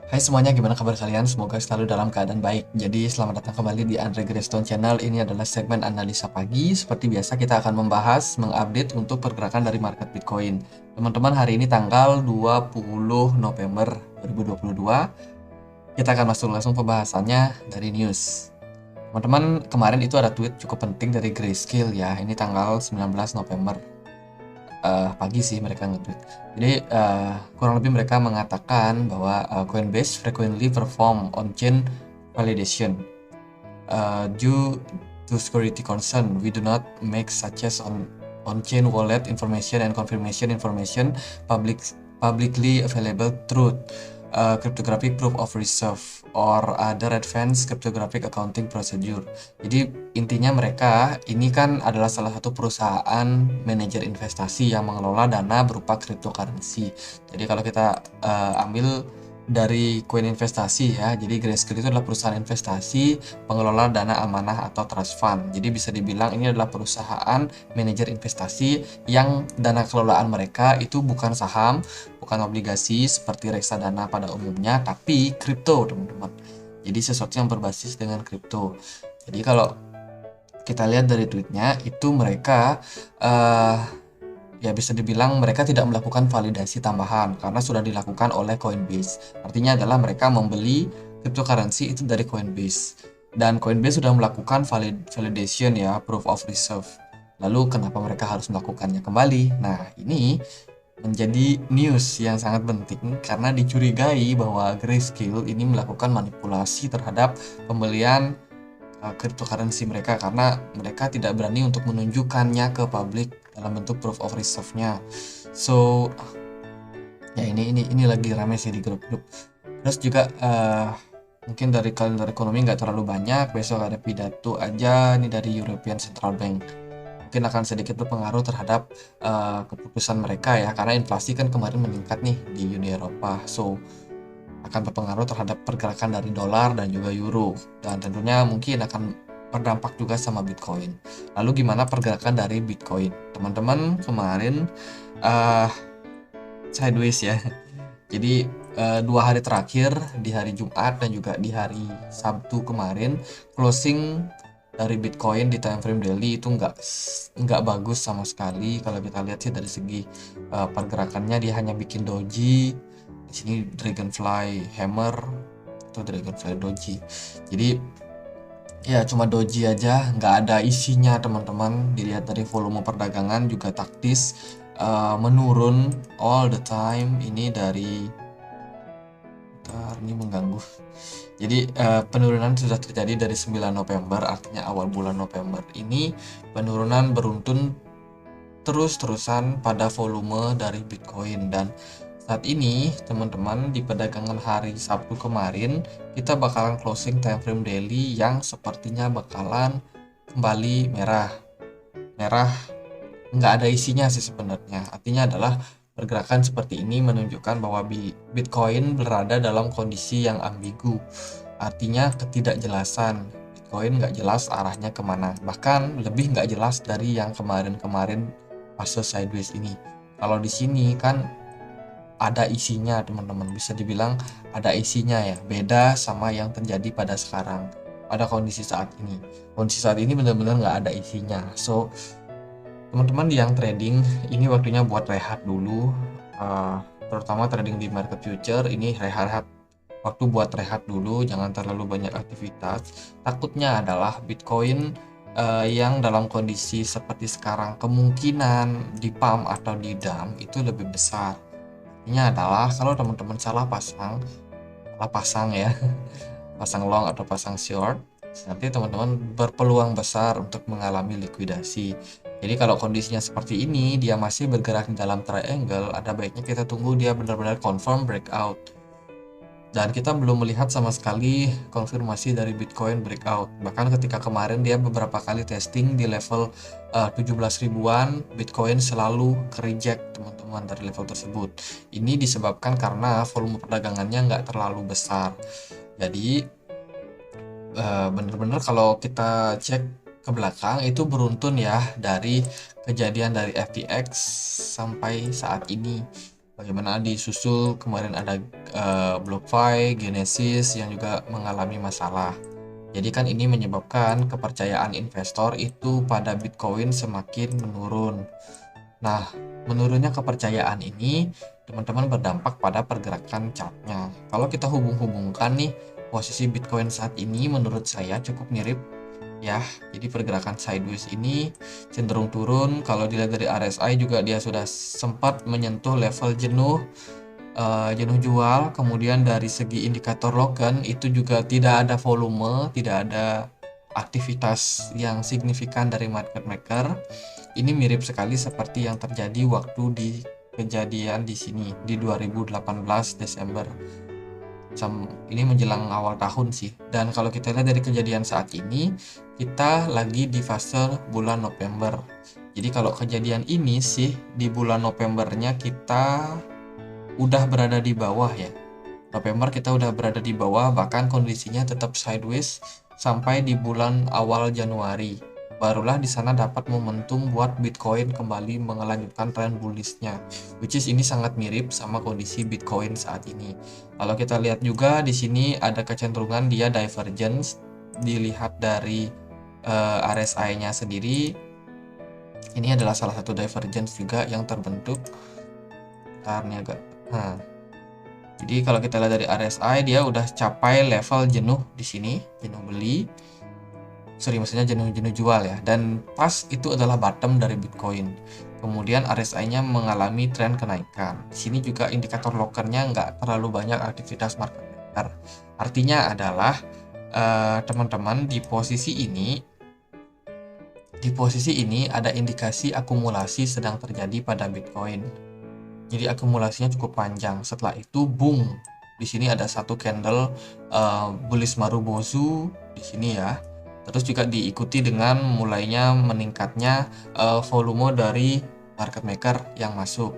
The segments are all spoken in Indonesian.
Hai semuanya, gimana kabar kalian? Semoga selalu dalam keadaan baik. Jadi selamat datang kembali di Andre Greystone Channel. Ini adalah segmen analisa pagi. Seperti biasa kita akan membahas, mengupdate untuk pergerakan dari market Bitcoin. Teman-teman, hari ini tanggal 20 November 2022. Kita akan masuk langsung pembahasannya dari news. Teman-teman, kemarin itu ada tweet cukup penting dari Grayscale ya. Ini tanggal 19 November. Pagi sih mereka nge-tweet. Jadi kurang lebih mereka mengatakan bahwa Coinbase frequently perform on-chain validation due to security concern. We do not make such as on-chain wallet information and confirmation information publicly available through cryptographic proof of reserve or other advanced cryptographic accounting procedure. Jadi intinya mereka ini kan adalah salah satu perusahaan manajer investasi yang mengelola dana berupa cryptocurrency. Jadi kalau kita ambil dari koin investasi ya, jadi Grayscale itu adalah perusahaan investasi pengelola dana amanah atau trust fund. Jadi bisa dibilang ini adalah perusahaan manajer investasi yang dana kelolaan mereka itu bukan saham, bukan obligasi seperti reksadana pada umumnya, tapi kripto teman-teman. Jadi sesuatu yang berbasis dengan kripto. Jadi kalau kita lihat dari tweetnya itu mereka ya bisa dibilang mereka tidak melakukan validasi tambahan karena sudah dilakukan oleh Coinbase. Artinya adalah mereka membeli cryptocurrency itu dari Coinbase. Dan Coinbase sudah melakukan validation ya, proof of reserve. Lalu kenapa mereka harus melakukannya kembali? Nah, ini menjadi news yang sangat penting karena dicurigai bahwa Grayscale ini melakukan manipulasi terhadap pembelian cryptocurrency mereka karena mereka tidak berani untuk menunjukkannya ke publik dalam bentuk proof of reserve-nya. So ya ini lagi rame sih di grup-grup. Terus juga mungkin dari kalender ekonomi nggak terlalu banyak. Besok ada pidato aja nih dari European Central Bank. Mungkin akan sedikit berpengaruh terhadap keputusan mereka ya, karena inflasi kan kemarin meningkat nih di Uni Eropa. So akan berpengaruh terhadap pergerakan dari dolar dan juga euro, dan tentunya mungkin akan berdampak juga sama Bitcoin. Lalu gimana pergerakan dari Bitcoin? Teman-teman kemarin sideways ya. Jadi 2 hari terakhir di hari Jumat dan juga di hari Sabtu kemarin closing dari Bitcoin di time frame daily itu nggak bagus sama sekali. Kalau kita lihat sih dari segi pergerakannya dia hanya bikin doji. Di sini Dragonfly Hammer atau Dragonfly Doji. Jadi ya cuma doji aja, nggak ada isinya teman-teman. Dilihat dari volume perdagangan juga taktis menurun all the time. Ini dari ini mengganggu. Jadi penurunan sudah terjadi dari 9 November, artinya awal bulan November ini penurunan beruntun terus-terusan pada volume dari Bitcoin. Dan saat ini teman-teman di perdagangan hari Sabtu kemarin kita bakalan closing time frame daily yang sepertinya bakalan kembali merah nggak ada isinya sih sebenarnya. Artinya adalah pergerakan seperti ini menunjukkan bahwa Bitcoin berada dalam kondisi yang ambigu, artinya ketidakjelasan. Bitcoin nggak jelas arahnya kemana, bahkan lebih nggak jelas dari yang kemarin-kemarin fase sideways ini. Kalau di sini kan ada isinya teman-teman, bisa dibilang ada isinya ya, beda sama yang terjadi pada sekarang, pada kondisi saat ini benar-benar nggak ada isinya. So teman-teman yang trading ini waktunya buat rehat dulu, terutama trading di market future ini rehat, waktu buat rehat dulu, jangan terlalu banyak aktivitas. Takutnya adalah Bitcoin yang dalam kondisi seperti sekarang kemungkinan di pump atau di dump itu lebih besar. Ini adalah kalau teman-teman salah pasang ya, pasang long atau pasang short, nanti teman-teman berpeluang besar untuk mengalami likuidasi. Jadi kalau kondisinya seperti ini, dia masih bergerak di dalam triangle, ada baiknya kita tunggu dia benar-benar confirm breakout. Dan kita belum melihat sama sekali konfirmasi dari Bitcoin breakout. Bahkan ketika kemarin dia beberapa kali testing di level 17 ribuan, Bitcoin selalu reject teman-teman dari level tersebut. Ini disebabkan karena volume perdagangannya nggak terlalu besar. Jadi benar-benar kalau kita cek ke belakang itu beruntun ya, dari kejadian dari FTX sampai saat ini. Bagaimana disusul kemarin ada BlockFi, Genesis yang juga mengalami masalah. Jadi kan ini menyebabkan kepercayaan investor itu pada Bitcoin semakin menurun. Nah, menurunnya kepercayaan ini teman-teman berdampak pada pergerakan chartnya. Kalau kita hubung-hubungkan nih, posisi Bitcoin saat ini menurut saya cukup mirip ya. Jadi pergerakan sideways ini cenderung turun. Kalau dilihat dari RSI juga dia sudah sempat menyentuh level jenuh jual. Kemudian dari segi indikator token itu juga tidak ada volume, tidak ada aktivitas yang signifikan dari market maker. Ini mirip sekali seperti yang terjadi waktu di kejadian di sini di 2018 Desember. Ini menjelang awal tahun sih. Dan kalau kita lihat dari kejadian saat ini, kita lagi di fase bulan November. Jadi kalau kejadian ini sih di bulan Novembernya kita udah berada di bawah ya. November kita udah berada di bawah, bahkan kondisinya tetap sideways sampai di bulan awal Januari. Barulah di sana dapat momentum buat Bitcoin kembali melanjutkan tren bullishnya, which is ini sangat mirip sama kondisi Bitcoin saat ini. Kalau kita lihat juga di sini ada kecenderungan dia divergence, dilihat dari RSI-nya sendiri. Ini adalah salah satu divergence juga yang terbentuk. Ini agak, jadi kalau kita lihat dari RSI dia udah capai level jenuh di sini, jenuh beli. Maksudnya jenuh jual ya. Dan pas itu adalah bottom dari Bitcoin. Kemudian RSI-nya mengalami tren kenaikan. Di sini juga indikator lokernya nggak terlalu banyak aktivitas market maker. Artinya adalah teman-teman di posisi ini ada indikasi akumulasi sedang terjadi pada Bitcoin. Jadi akumulasinya cukup panjang. Setelah itu boom. Di sini ada satu candle bullish Marubozu di sini ya. Terus juga diikuti dengan mulainya meningkatnya volume dari market maker yang masuk.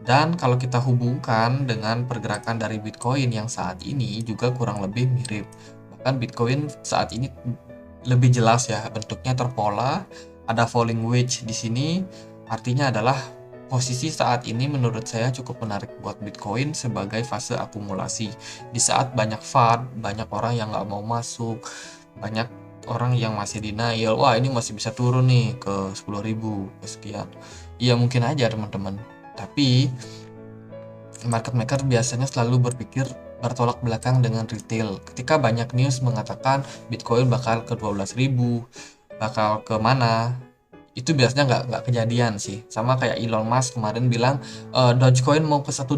Dan kalau kita hubungkan dengan pergerakan dari Bitcoin yang saat ini juga kurang lebih mirip. Bahkan Bitcoin saat ini lebih jelas ya, bentuknya terpola, ada falling wedge di sini. Artinya adalah posisi saat ini menurut saya cukup menarik buat Bitcoin sebagai fase akumulasi. Di saat banyak FUD, banyak orang yang nggak mau masuk, banyak orang yang masih denial, wah ini masih bisa turun nih ke 10.000 sekian. Iya mungkin aja teman-teman, tapi market maker biasanya selalu berpikir bertolak belakang dengan retail. Ketika banyak news mengatakan Bitcoin bakal ke 12.000, bakal ke mana, itu biasanya nggak kejadian sih. Sama kayak Elon Musk kemarin bilang Dogecoin mau ke $1,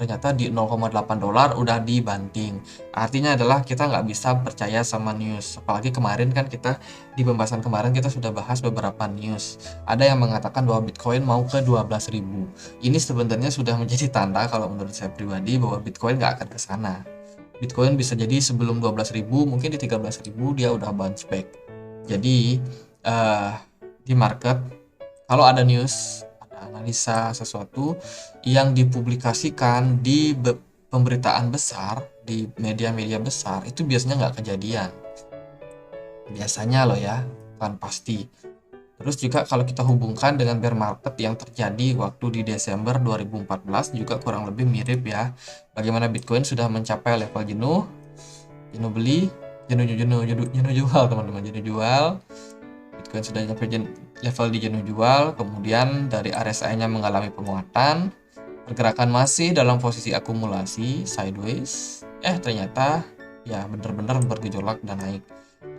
ternyata di $0,8 udah dibanting. Artinya adalah kita nggak bisa percaya sama news. Apalagi kemarin kan kita di pembahasan kemarin kita sudah bahas beberapa news. Ada yang mengatakan bahwa Bitcoin mau ke 12.000. Ini sebenarnya sudah menjadi tanda kalau menurut saya pribadi bahwa Bitcoin nggak akan ke sana. Bitcoin bisa jadi sebelum 12.000, mungkin di 13.000 dia udah bounce back. Jadi di market kalau ada news, ada analisa sesuatu yang dipublikasikan di pemberitaan besar di media-media besar, itu biasanya nggak kejadian. Biasanya loh ya, bukan pasti. Terus juga kalau kita hubungkan dengan bear market yang terjadi waktu di Desember 2014 juga kurang lebih mirip ya. Bagaimana Bitcoin sudah mencapai level jenuh beli, jenuh jual teman-teman, jenuh jual. Bitcoin sudah sampai level di jenuh jual, kemudian dari RSI-nya mengalami penguatan, pergerakan masih dalam posisi akumulasi sideways, ternyata ya benar-benar bergejolak dan naik.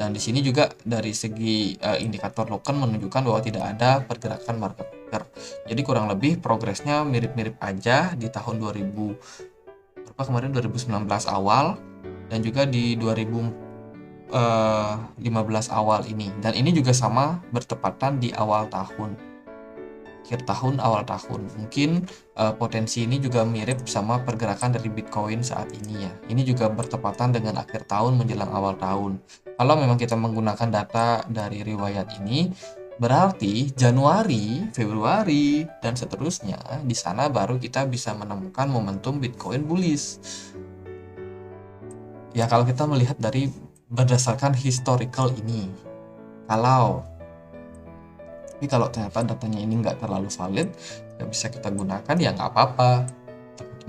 Dan di sini juga dari segi indikator token menunjukkan bahwa tidak ada pergerakan market maker. Jadi kurang lebih progresnya mirip-mirip aja di tahun 2019 awal dan juga di 2015 awal ini. Dan ini juga sama bertepatan di awal tahun, akhir tahun awal tahun. Mungkin potensi ini juga mirip sama pergerakan dari Bitcoin saat ini ya. Ini juga bertepatan dengan akhir tahun menjelang awal tahun. Kalau memang kita menggunakan data dari riwayat ini, berarti Januari, Februari dan seterusnya di sana baru kita bisa menemukan momentum Bitcoin bullish. Ya kalau kita melihat dari berdasarkan historical ini, tapi kalau ternyata datanya ini nggak terlalu valid, nggak bisa kita gunakan, ya nggak apa-apa.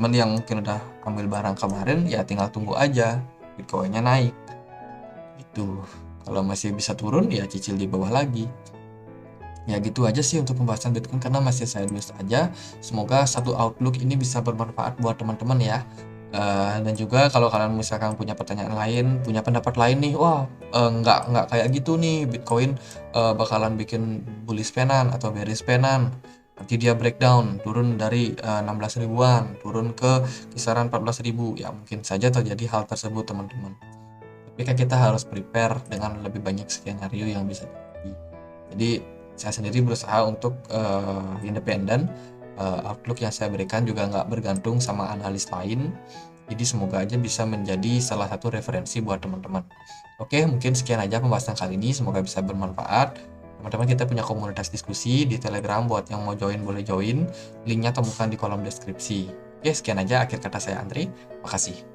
teman-teman yang mungkin udah ambil barang kemarin ya tinggal tunggu aja Bitcoinnya naik gitu. Kalau masih bisa turun ya cicil di bawah lagi. Ya gitu aja sih untuk pembahasan Bitcoin karena masih saya tulis aja. Semoga satu outlook ini bisa bermanfaat buat teman-teman ya. Dan juga kalau kalian misalkan punya pertanyaan lain, punya pendapat lain nih, wah nggak kayak gitu nih Bitcoin bakalan bikin bullish penan atau bearish penan. Nanti dia breakdown turun dari 16 ribuan turun ke kisaran 14 ribu, ya mungkin saja terjadi hal tersebut teman-teman. Tapi kan kita harus prepare dengan lebih banyak skenario yang bisa terjadi. Jadi saya sendiri berusaha untuk independen. Outlook yang saya berikan juga nggak bergantung sama analis lain. Jadi semoga aja bisa menjadi salah satu referensi buat teman-teman. Oke, mungkin sekian aja pembahasan kali ini. Semoga bisa bermanfaat. Teman-teman, kita punya komunitas diskusi di Telegram, buat yang mau join boleh join. Linknya temukan di kolom deskripsi. Oke, sekian aja akhir kata saya Andri. Makasih.